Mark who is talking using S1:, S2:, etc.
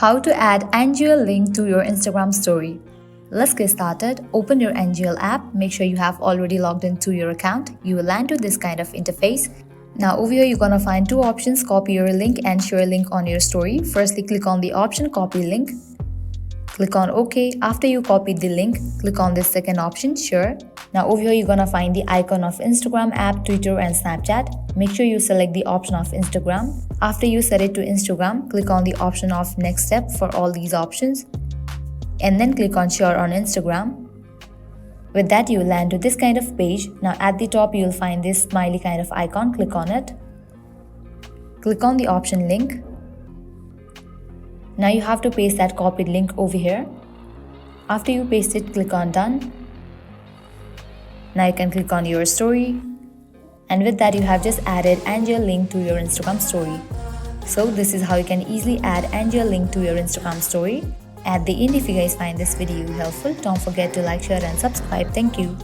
S1: How to add NGL link to your Instagram story. Let's get started. Open your NGL app. Make sure you have already logged into your account. You will land to this kind of interface. Now over here, you're gonna find two options: copy your link and share link on your story. Firstly, click on the option copy link. Click on OK. After you copied the link, click on this second option, share. Now over here, you're gonna find the icon of Instagram app, Twitter and Snapchat. Make sure you select the option of Instagram. After you set it to Instagram, click on the option of next step for all these options. And then click on share on Instagram. With that, you will land to this kind of page. Now at the top, you will find this smiley kind of icon. Click on it. Click on the option link. Now you have to paste that copied link over here. After you paste it, click on done. Now you can click on your story. And with that, you have just added NGL link to your Instagram story. So this is how you can easily add NGL link to your Instagram story. At the end, if you guys find this video helpful, don't forget to like, share and subscribe. Thank you.